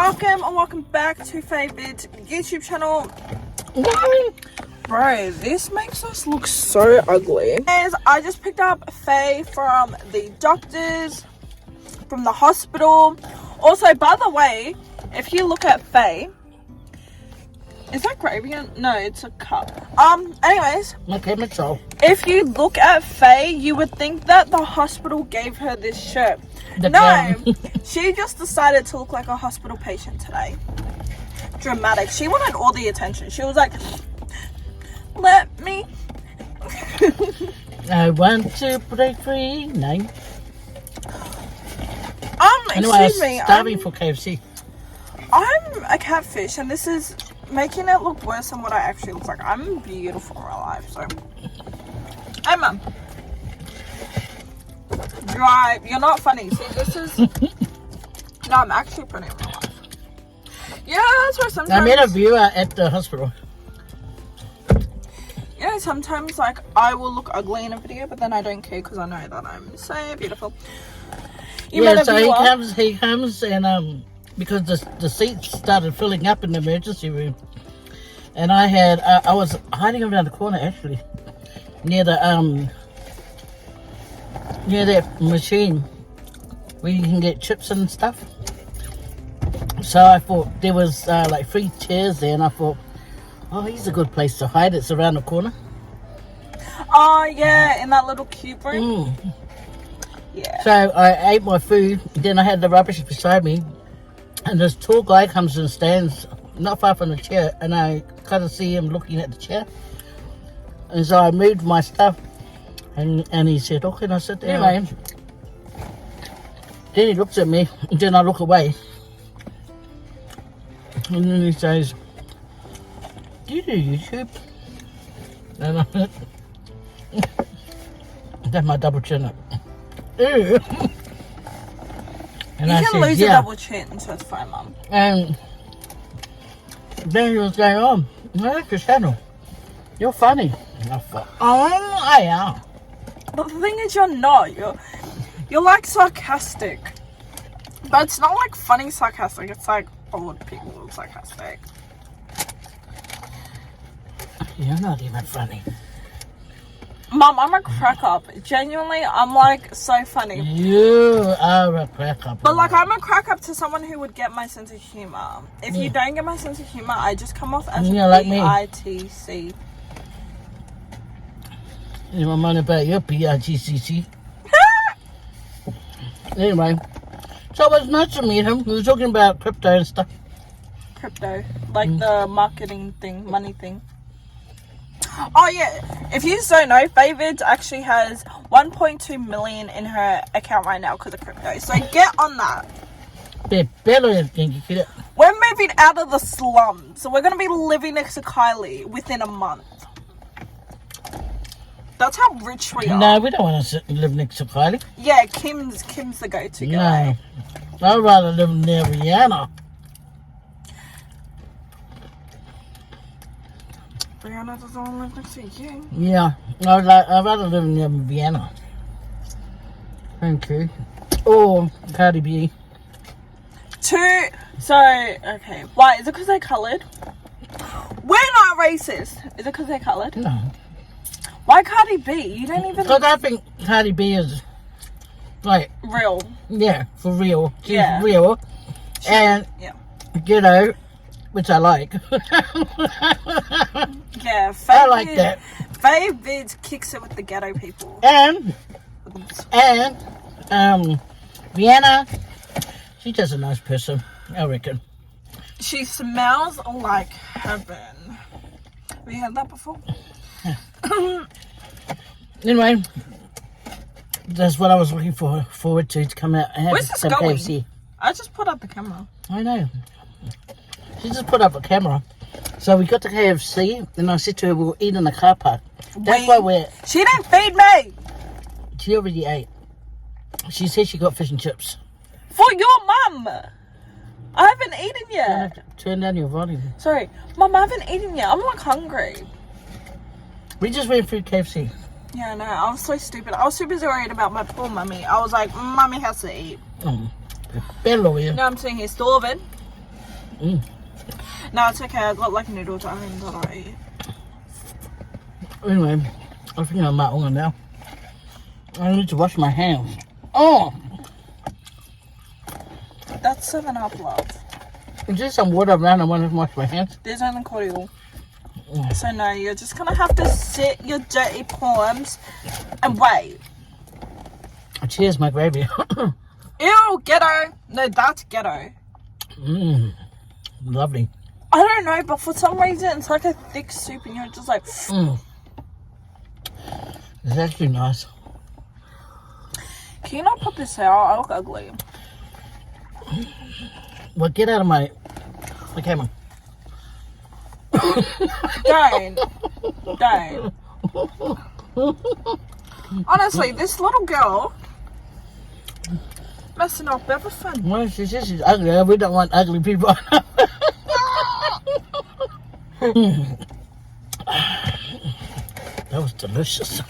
welcome back to Faye Vids YouTube channel. Bro, this makes us look so ugly. Guys, I just picked up Faye from the doctors, from the hospital. Also, by the way, if you look at Faye, is that gravy? No, it's a cup. Anyways. Okay, Mitchell. If you look at Faye, you would think that the hospital gave her this shirt. No, she just decided to look like a hospital patient today. Dramatic. She wanted all the attention. She was like, let me. I want to break free. Nine. Excuse me. Starving for KFC. I'm a catfish, and this is making it look worse than what I actually look like. I'm beautiful in real life, so. Hey, Mum. You're not funny. See, this is. No, I'm actually pretty in real life. Yeah, that's why sometimes. I met a viewer at the hospital. You know, sometimes like I will look ugly in a video, but then I don't care because I know that I'm so beautiful. He comes and because the seats started filling up in the emergency room, and I was hiding around the corner actually, near the near that machine where you can get chips and stuff. So I thought there was like 3 chairs there, and I thought, oh, here's a good place to hide. It's around the corner. Oh yeah, in that little cube room. Yeah. So I ate my food. Then I had the rubbish beside me, and this tall guy comes and stands not far from the chair, and I kind of see him looking at the chair. And so I moved my stuff, and he said, "Oh, can I sit there?" Yeah. Then he looks at me, and then I look away, and then he says, "Do you do YouTube?" And I that's my double chin up. And you can lose a double chin, so it's fine, Mum. And then he was going, "Oh, I like your channel. You're funny." And I thought, "Oh, I am." But the thing is, you're not. You're like sarcastic, but it's not like funny sarcastic. It's like old people sarcastic. You're not even funny. Mum, I'm a crack up. Genuinely, I'm like so funny. You are a crack up. But like, I'm a crack up to someone who would get my sense of humor. If you don't get my sense of humor, I just come off as like BITC. You want money about your PIGCC? Anyway, so it was nice to meet him. We were talking about crypto and stuff. Crypto, like the marketing thing, money thing. Oh yeah, if you don't know, Faye Vids actually has 1.2 million in her account right now because of crypto. So get on that. We're moving out of the slums, so we're gonna be living next to Kylie within a month. That's how rich we are. No, we don't want to live next to Kylie. Yeah, Kim's the go-to guy. No, I'd rather live near Rihanna. Rihanna doesn't want to live next to you. Yeah, I'd rather live near Vienna. Thank you. Or Cardi B. Okay. Why? Is it because they're coloured? We're not racist. Is it because they're coloured? No. Why Cardi B? You don't even... Because I think Cardi B is, like... real. Yeah, for real. She's Yeah. real. You know, which I like. Yeah, Faye I like that. Faye Vids kicks it with the ghetto people. And Vienna, she's just a nice person, I reckon. She smells like heaven. Have you had that before? Yeah. Anyway, that's what I was looking forward to come out and have some KFC. I just put up the camera. I know. She just put up a camera. So we got to KFC, and I said to her, we'll eat in the car park. That's why She didn't feed me! She already ate. She said she got fish and chips. For your mum! I haven't eaten yet. Turn down your volume. Sorry. Mum, I haven't eaten yet. I'm like hungry. We just went through KFC. Yeah, I know. I was so stupid. I was super worried about my poor mummy. I was like, mummy has to eat. Bello, yeah. Now I'm sitting here starving. Mm. No, it's okay. I got like noodles at home that I eat. Anyway, I think I'm out on now. I need to wash my hands. Oh! That's 7-Up, love. Is there some water around? I want to wash my hands. There's only cordial. So no, you're just gonna have to sit your dirty palms and wait. Cheers, my gravy. Ew, ghetto. No, that's ghetto. Mmm, lovely. I don't know, but for some reason it's like a thick soup and you're just like... Mm. It's actually nice. Can you not put this out? I look ugly. Well, get out of my camera. Don't. Honestly, this little girl messing up everything. Well, she's ugly. We don't want ugly people. That was delicious.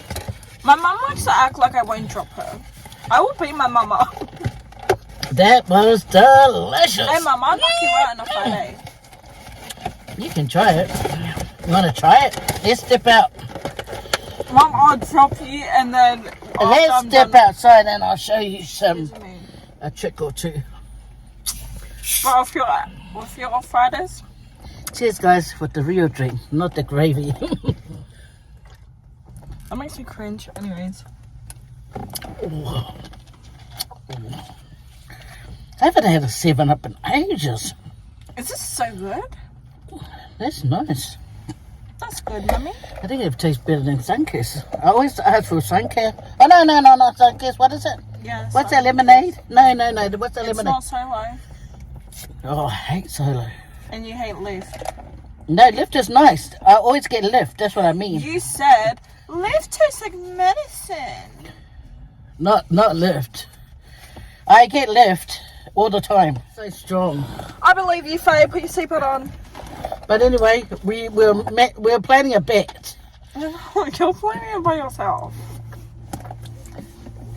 My mum likes to act like I won't drop her. I will beat my mama. That was delicious. Hey, mum, I'll knock you out in a Friday. You can try it. You want to try it? Let's step out. Mum, I'll drop you and then... Let's step outside and I'll show you a trick or two. But with your Fridays? Cheers, guys, with the real drink, not the gravy. That makes me cringe. Anyways. Ooh. I haven't had a 7-Up in ages. Is this so good? That's nice. That's good, Mummy. I think it tastes better than Sunkiss. I always ask for Sunkiss. Oh, no, not Sunkiss. What is it? Yeah. What's that, lemonade? No. What's that, It's lemonade? not Solo. Oh, I hate Solo. And you hate Lift. No, Lift is nice. I always get Lift. That's what I mean. You said Lift tastes like medicine. Not Lift. I get Lift all the time. So strong. I believe you, Faye. Put your seatbelt on. But anyway, we're planning a bet. You're playing it by yourself.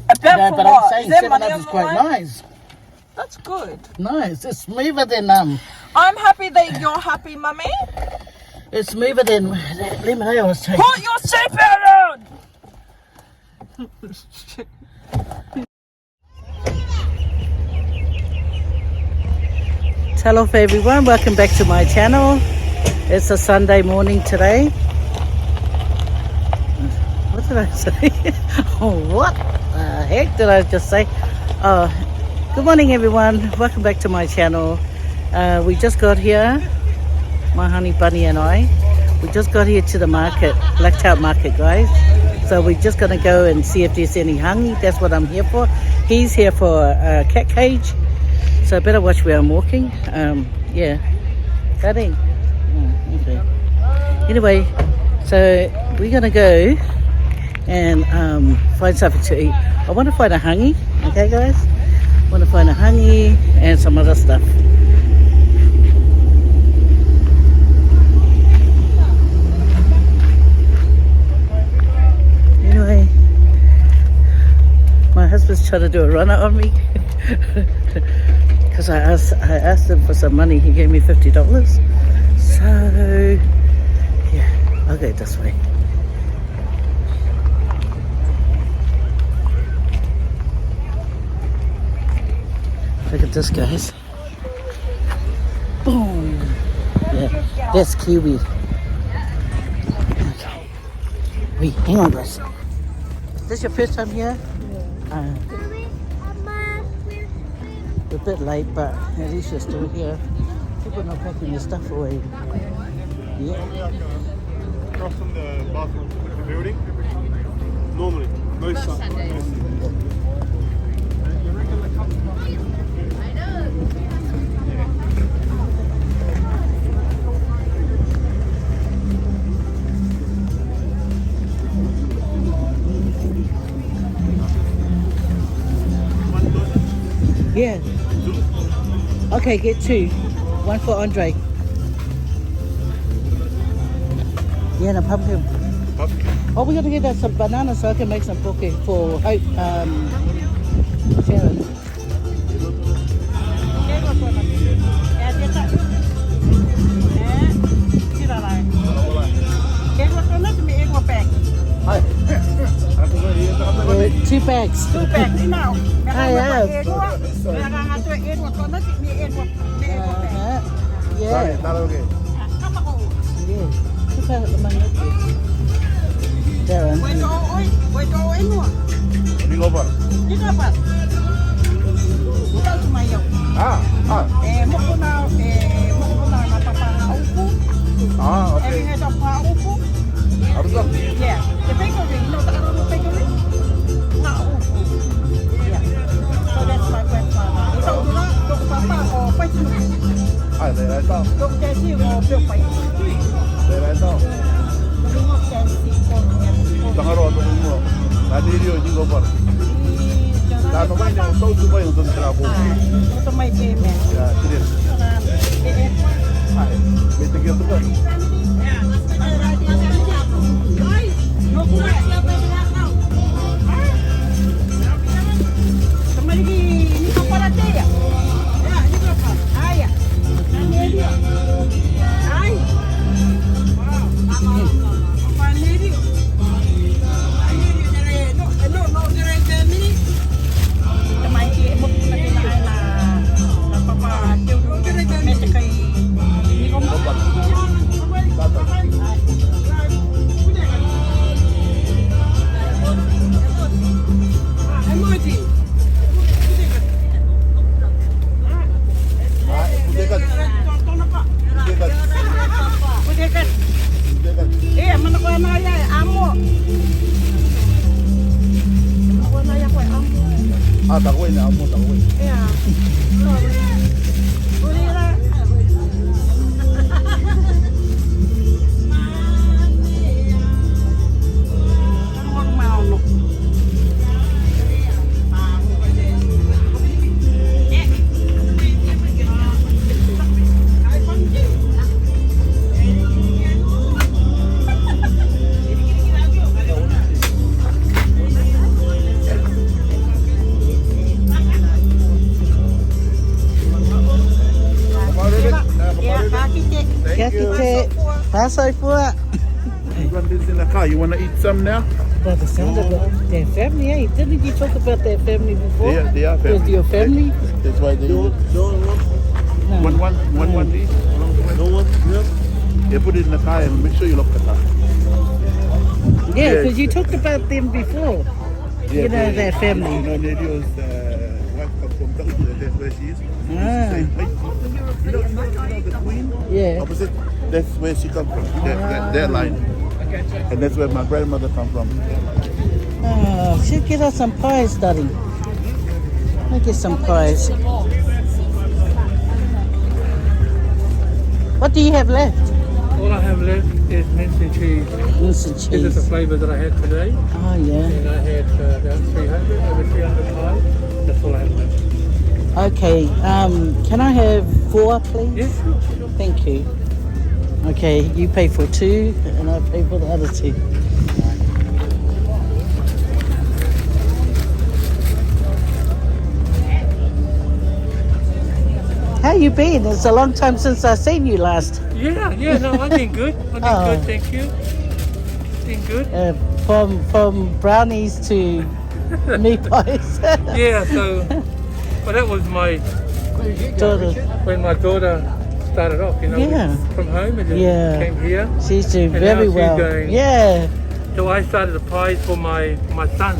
A bet No, for but what? I'm saying Is there 7-Up money on is the quite line? nice. That's good. Nice. It's smoother than I'm happy that you're happy, Mummy. It's smoother than that lemonade I was taking. Put your seatbelt on! Hello everyone, welcome back to my channel. It's a Sunday morning today. What did I say? What the heck did I just say? Good morning everyone, welcome back to my channel. We just got here, my honey bunny and I. We just got here to the market, Blacktown Market, guys. So we're just going to go and see if there's any honey. That's what I'm here for. He's here for a cat cage. So I better watch where I'm walking. Yeah. That ain't. Oh, okay. Anyway, so we're going to go and find something to eat. I want to find a honey. Okay, guys? I want to find a honey and some other stuff. Anyway, my husband's trying to do a runner on me. Because I asked him for some money, he gave me $50. So, yeah, I'll go this way. Look at this, guys. Boom! Yeah, that's kiwi. Okay. Wait, hang on, guys. Is this your first time here? Yeah. We're a bit late, but at least you're still here. People are not packing their stuff away. Yeah. Across from the bathroom with the building. Normally, most Sundays. Yeah. Okay, get 2. 1 for Andre. Yeah, and a pumpkin. Oh, we're gonna get some bananas so I can make some poke for Hope, Sharon. 2 bags. 2 bags ini mau. I have. Kailangan to in mo kono ni in mo. Yeah. Taruh ke? Apa ko? Yeah. Kita naman ito. There. Wait in mo. Ini ngoper. Di dapat. Bukan sumayo. Mo ko na napapaupo. Okay. Nga sa paupo. Harus lah. Yeah. Tapi ko rin, no, takano mo pa ko rin. Naupo. Yeah. So that's my grandfather. Ito na, dok papa ko, pa sino. Saya tahu. Dok kasi mo pyo pa. Saya tahu. Mo kasi ko. Tangaro atau semua. Tadi dia ini ngoper. Dah namanya yang tahu semua yang tentang terapu. Ito may payment. Ya, sini. Hai, betul gitu kan? Takuin na amo, takuin. Yeah. Pasok po. Run this in the car. You want to eat some now? By the sound of their family, eh? Didn't you talk about their family before? They are family. With your family? That's why they eat. One each. No one. Yeah. Put it in the car and make sure you lock the car. Yeah, because you talked about them before. Yeah, You know, their family. You know, Nadio's wife comes from Tahiti. That's where she is. Ah. Same place. You know the queen? Yeah. Opposite. That's where she comes from. Their line. And that's where my grandmother comes from. Oh, should get us some pies, Daddy. I'll get some pies. What do you have left? All I have left is mince and cheese. Mince and This is cheese. the flavour that I had today. Oh, yeah. And I had about 300, over 300 pies. That's all I have left. Okay, can I have 4, please? Yes, sure. Thank you. Okay, you pay for 2 and I pay for the other 2. How you been? It's a long time since I seen you last. Yeah, no, I've been good. I've been good, thank you. Been good. From brownies to meat pies. Yeah, so, well, that was my, Daughter. when my daughter started off, you know, Yeah. from home and then Yeah. came here. She's doing And very now she's well. going- Yeah, So I started the pies for my son.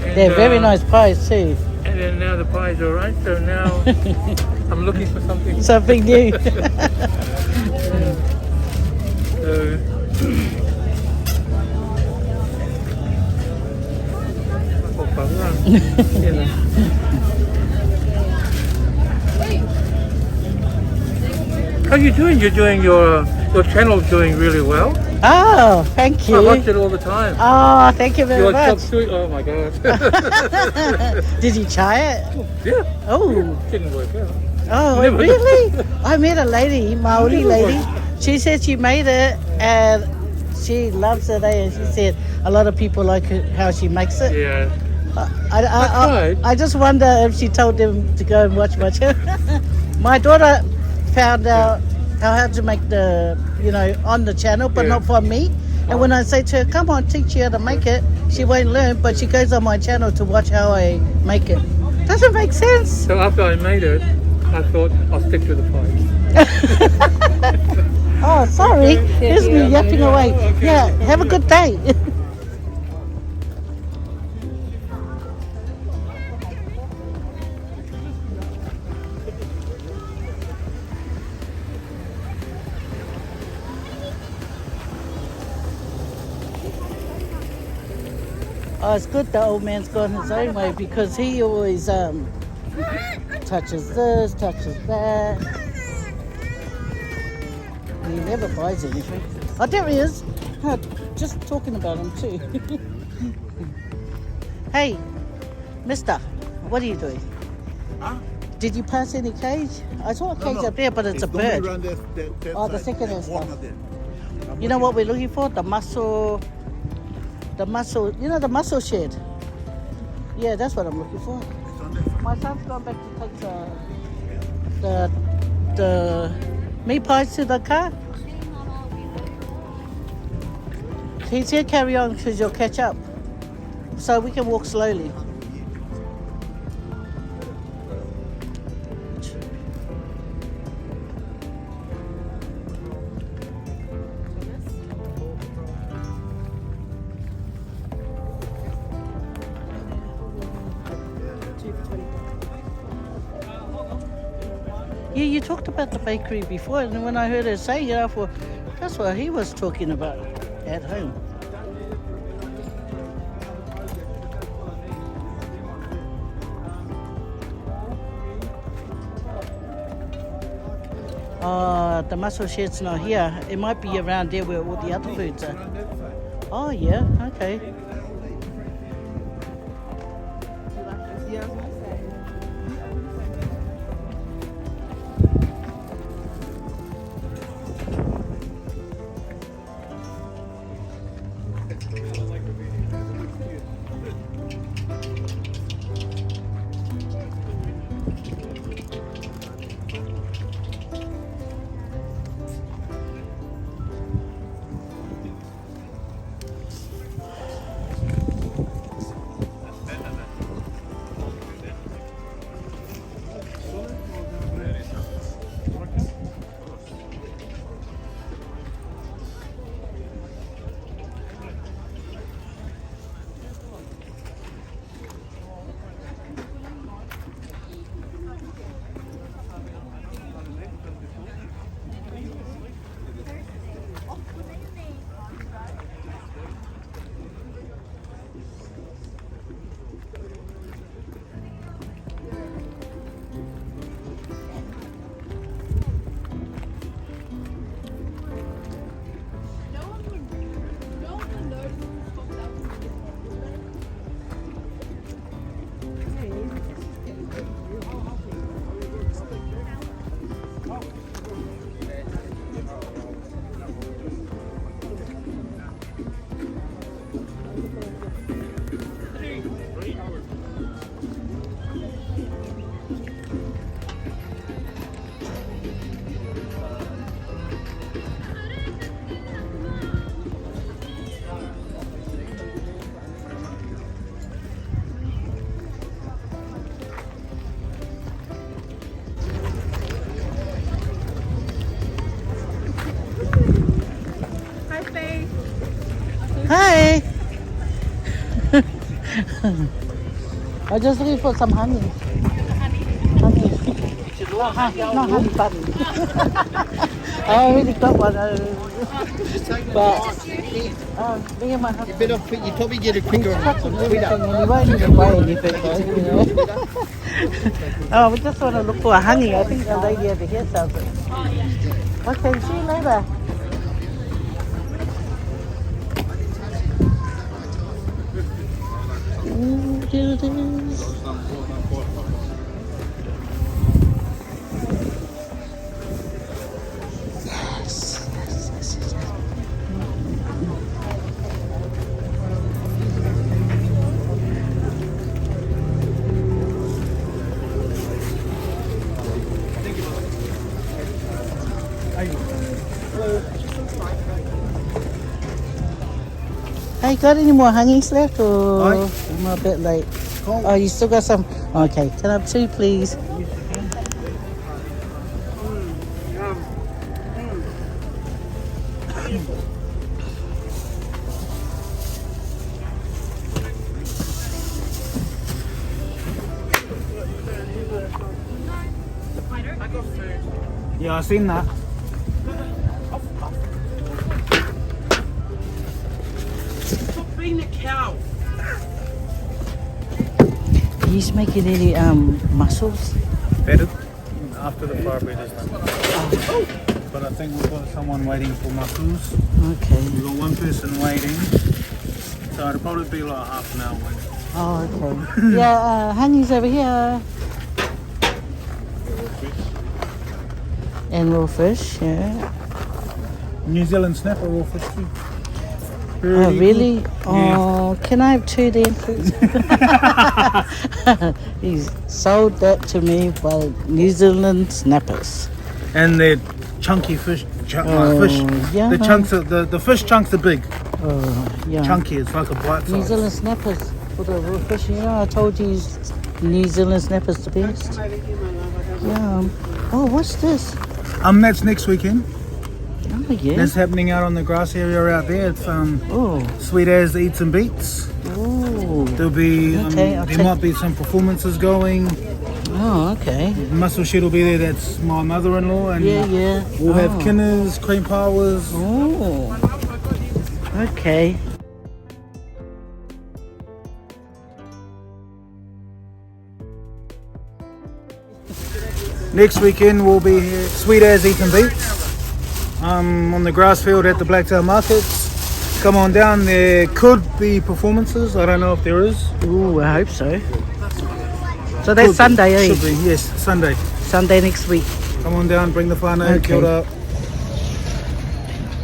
And, they're very nice pies too. And then now the pies are right, so now I'm looking for something. Something new. So, you know. How you doing? You're doing your channel's doing really well. Oh, thank I watch you. it all the time. Oh, thank you very Your much. chop suey, oh my god. Did you try it? Yeah, Oh, didn't work out. oh, Never. really? I met a lady, Maori Never lady. was. She said she made it and she loves it. And she said a lot of people like how she makes it. Yeah. I tried. just wonder if she told them to go and watch my channel. My daughter found out how to make the, on the channel, but Yeah. not for me. And when I say to her, come on, teach you how to make it, she won't learn, but she goes on my channel to watch how I make it. Doesn't make sense. So after I made it, I thought I'll stick to the pie. Oh, sorry. Here's me yapping away. Okay. Yeah, have a good day. Oh, it's good the old man's gone his own way because he always touches this, touches that. He never buys anything. Oh, there he is. Oh, just talking about him too. Hey, mister, what are you doing? Huh? Did you pass any cage? I saw a cage up there, but it's a bird. Oh, the second hand stuff. You know what we're looking for? The muscle, you know the muscle shed? Yeah, that's what I'm looking for. My son's gone back to take the meat pies to the car. He's here, carry on because you'll catch up. So we can walk slowly. Yeah, you talked about the bakery before, and when I heard her say it, I thought that's what he was talking about at home. The mussel shed's not here. It might be around there where all the other foods are. Oh, yeah, okay. Hi, Faye. Hi! I'm just looking for some honey. Honey. Not honey bunny. I already got one. But me and my husband. You probably get a finger on Touching everything and he won't even buy anything, you know. Oh, we just want to look for a honey. I think the lady over here sells it. Okay, see you later. Ooh, here it is. Yes, yes, yes, yes. Hey, got any more honey's left or Aye. am I a bit late? Oh, you still got some? Okay, can I have 2 please? Yeah, I seen that. Stop being a cow. Are you making any mussels? Better after the fire bread is done. But I think we've got someone waiting for mussels. Okay. We've got one person waiting. So it'll probably be like half an hour waiting. Oh, okay. Yeah, honey's over here. And raw fish, yeah. New Zealand snapper raw fish too. Oh, really? Good. Oh, can I have 2 then, please? He's sold that to me by New Zealand snappers. And they're chunky fish. Fish. yeah. The chunks are, the fish chunks are big. Oh, yeah. Chunky. It's like a bite New size. Zealand snappers for the raw fish. You know, I told you New Zealand snappers the best. Yeah. Oh, what's this? That's next weekend. Oh, yeah. That's happening out on the grass area out there. It's Oh, Sweet As Eats and Beats. oh. There'll be Okay, I'll there take- might be some performances going. Oh, okay. Muscle Shed will be there. That's my mother-in-law, and Yeah, yeah. we'll have Oh. Kinners, cream powers. Oh. Okay. Next weekend we'll be here, Sweet As Eats and Beats, on the grass field at the Blacktail Markets. Come on down. There could be performances. I don't know if there is. Ooh, I hope so. So that's Could be. Sunday, eh? Should be, yes, Sunday. Sunday next week. Come on down, bring the whānau, Okay. kia ora.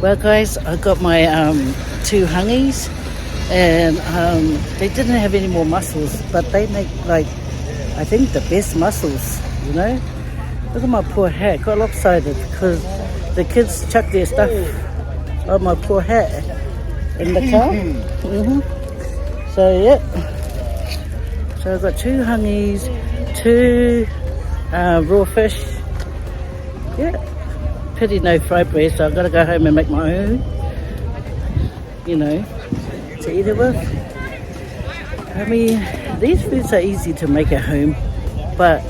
Well, guys, I got my 2 hungies, and they didn't have any more mussels, but they make I think the best mussels. You know, look at my poor hat, got lopsided because the kids chucked their stuff on my poor hat in the car. So yeah, so I've got 2 hungies, 2 raw fish. Yeah. Pity no fried bread, so I've got to go home and make my own, you know, to eat it with. I mean, these foods are easy to make at home, but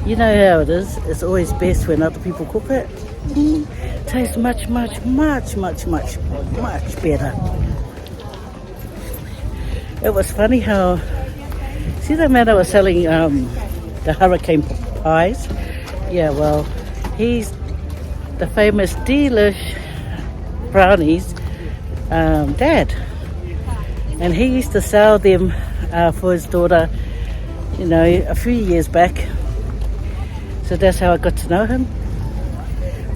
you know how it is. It's always best when other people cook it. Tastes much better. It was funny how, see that man that was selling the hurricane pies? Yeah, well, he's the famous delish brownies dad, and he used to sell them for his daughter, you know, a few years back. So that's how I got to know him.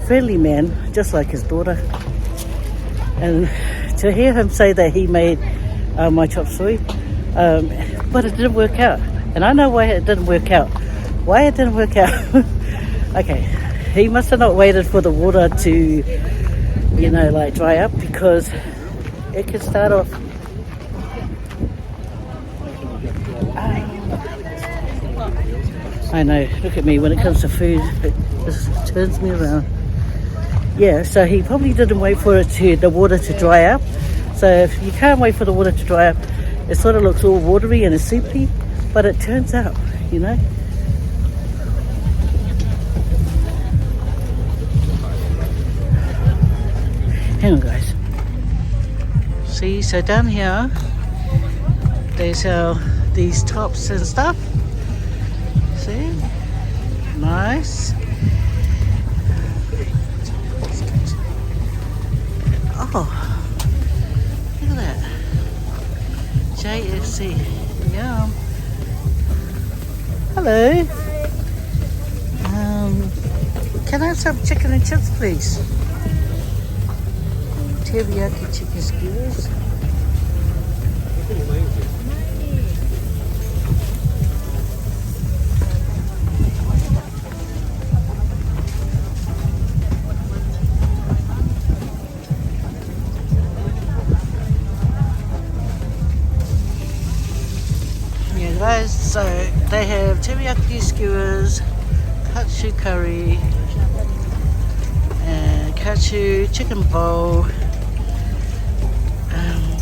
Friendly man, just like his daughter. And to hear him say that he made my chop suey, but it didn't work out, and I know why it didn't work out. Why it didn't work out? Okay. He must have not waited for the water to, you know, like dry up, because it could start off. I know, look at me, when it comes to food, it just turns me around. Yeah, so he probably didn't wait for the water to dry up. So if you can't wait for the water to dry up, it sort of looks all watery and soupy, but it turns out, you know. Hang on, guys. See, so down here, they sell these tops and stuff. See? Nice. Oh, look at that. JFC. Yum. Hello. Can I have some chicken and chips, please? Teriyaki chicken skewers. They have teriyaki skewers, katsu curry, and katsu chicken bowl.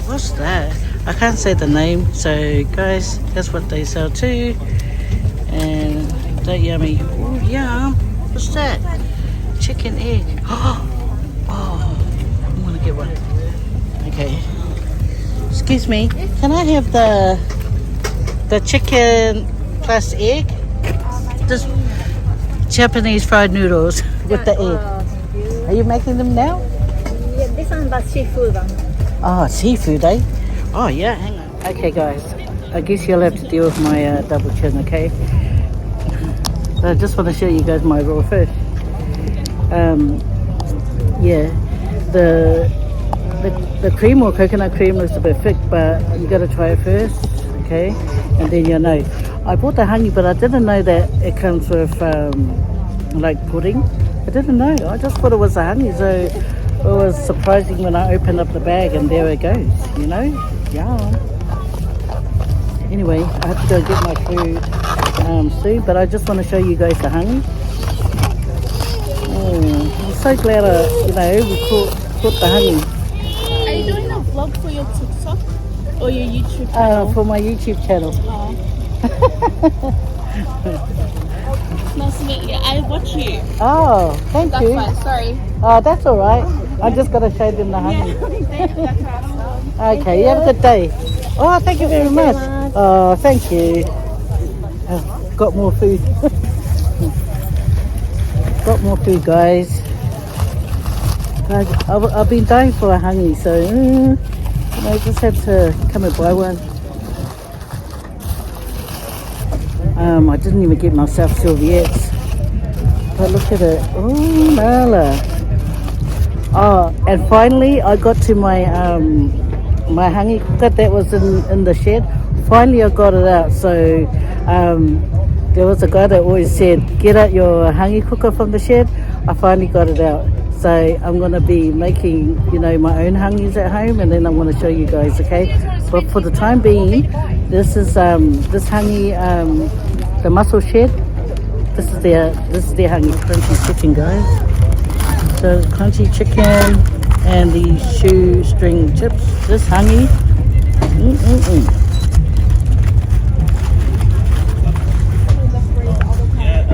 What's that? I can't say the name, so guys, that's what they sell too. And they're yummy. Oh, yum. What's that? Chicken egg. Oh, I'm gonna get one. Okay. Excuse me, can I have the chicken plus egg? This Japanese fried noodles with the egg. Are you making them now? Yeah, this one but seafood one. Oh, seafood, eh? Oh, yeah, hang on. Okay, guys. I guess you'll have to deal with my double chin, okay? I just want to show you guys my raw fish. Yeah, the cream or coconut cream looks a bit thick, but you got to try it first, okay? And then you'll know. I bought the honey, but I didn't know that it comes with like pudding. I didn't know. I just thought it was the honey, so it was surprising when I opened up the bag and there it goes, you know? Yum. Anyway, I have to go get my food soon, but I just want to show you guys the honey. I'm so glad we caught the honey. Are you doing a vlog for your TikTok or your YouTube channel? For my YouTube channel. Nice to meet you. I watch you. Oh, thank That's you. why. Sorry. Oh, that's all right. I just got to show them the honey. Okay, you have a good day. Oh, thank you very much. Oh, thank you. Got more food. Got more food, guys. I've been dying for a honey, so I just had to come and buy one. I didn't even get myself serviettes. But look at it. Oh, Nala. Oh, and finally I got to my my honey cooker that was in the shed. Finally I got it out. So there was a guy that always said, get out your honey cooker from the shed. I finally got it out. So I'm going to be making, my own honey's at home, and then I'm going to show you guys, okay? But for the time being, this is this honey, the mussel shed. This is their honey, crunchy chicken, guys. So crunchy chicken and the shoestring chips. This honey.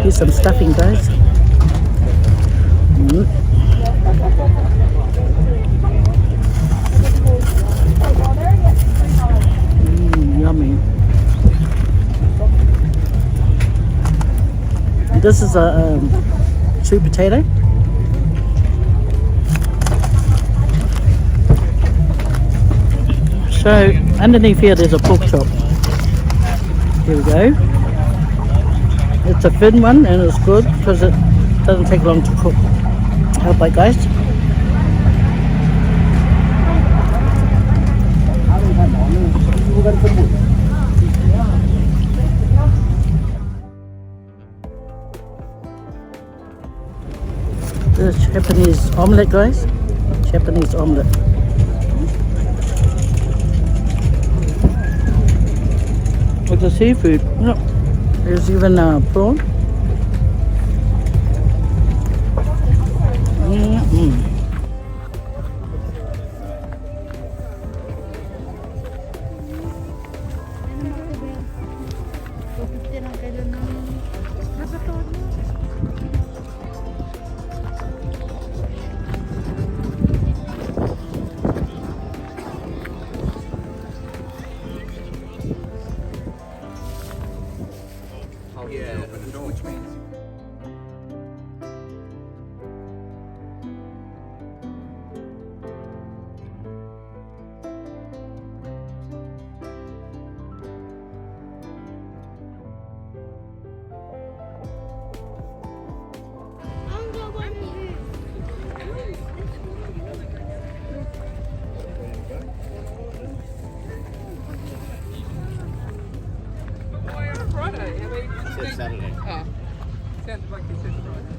Here's some stuffing, guys. Yummy. This is a sweet potato. So underneath here there's a pork chop. Here we go. It's a thin one and it's good because it doesn't take long to cook. How about, guys? This Japanese omelette, guys. Japanese omelette. With the seafood. Look, there's even prawn. Saturday. Oh. Sounds like you said Friday.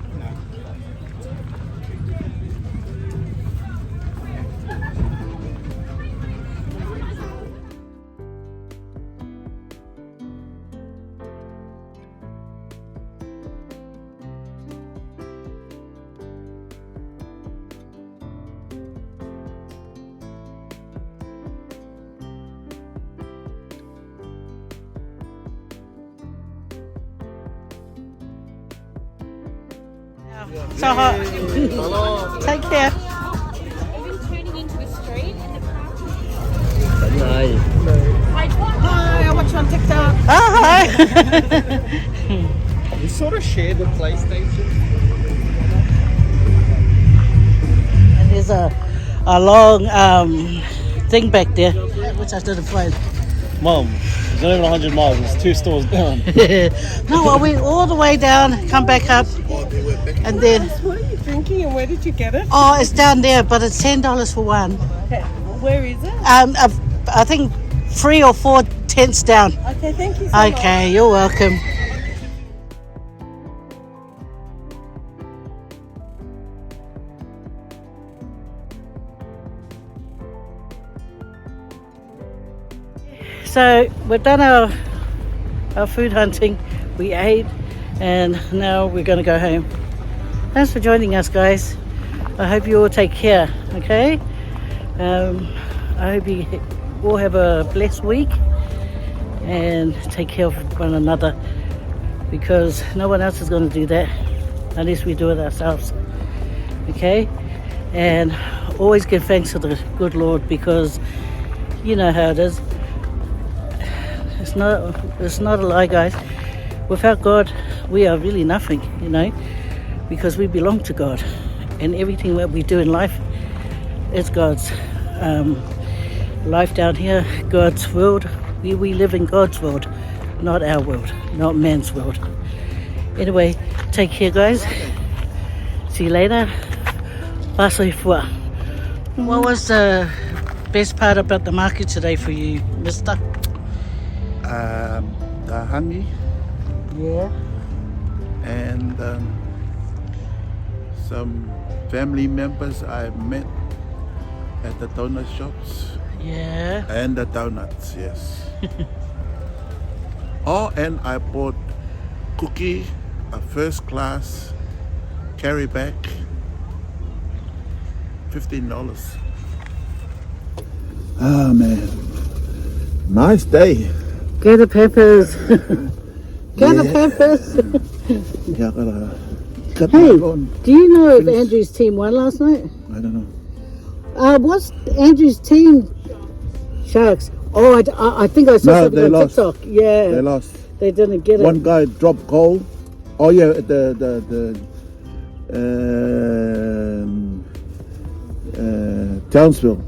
So hot. Take care. Hi, I watch you on TikTok. Oh, hi. We sort of share the PlayStation. And there's a long thing back there, which I didn't find. Mom, it's not even 100 miles. It's 2 stores down. No, I went all the way down, come back up, and then What are you drinking and where did you get it? oh, it's down there, but it's $10 for one. Okay, where is it? I think 3 or 4 tents down. Okay, thank you so much. Okay, you're welcome. So we've done our food hunting, we ate, and now we're going to go home. Thanks for joining us, guys. I hope you all take care, okay? I hope you all have a blessed week and take care of one another, because no one else is going to do that unless we do it ourselves, okay? And always give thanks to the good Lord, because you know how it is. It's not a lie, guys. Without God, we are really nothing, you know, because we belong to God, and everything that we do in life is God's. Life down here, God's world. We live in God's world, not our world, not man's world. Anyway, take care, guys. See you later. Pasoi fua. What was the best part about the market today for you, mister? The honey Yeah. and some family members I met at the donut shops Yeah. and the donuts, yes. Oh, and I bought cookie, a first class carry bag, $15. Oh man, nice day. Get the peppers. Get the Yeah. peppers. Yeah, I gotta cut Hey, my lawn. do you know if Andrew's team won last night? I don't know. What's Andrew's team? Sharks. Oh, I think I saw No, something they on lost. TikTok. Yeah, They lost. they didn't get it. One guy dropped goal. Oh yeah, Townsville,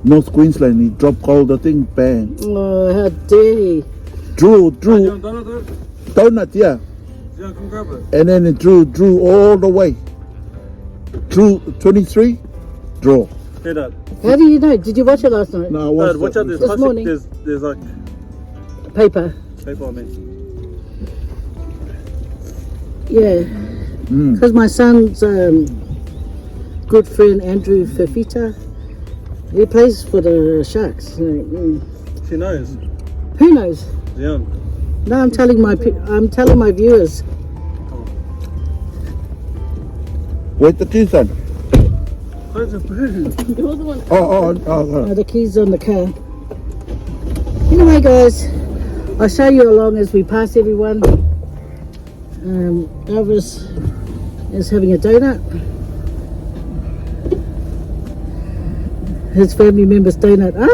North Queensland. He dropped goal. The thing bang. Oh, how dare he? Drew, Donut, donut, yeah. yeah, come grab it. And then it drew all the way. Drew 23, draw. Hey, Dad. How do you know? Did you watch it last night? No, I watched Dad, watch out. There's This plastic. morning. There's like Paper. paper on me. Yeah. Because my son's good friend Andrew Fafita, he plays for the Sharks. She knows. Who knows? Zion. No, I'm telling my viewers. Where's the keys on? Where's the food? You're the one. Oh. The keys on the car. Anyway, guys, I'll show you along as we pass everyone. Elvis is having a donut. His family member's donut. Ah!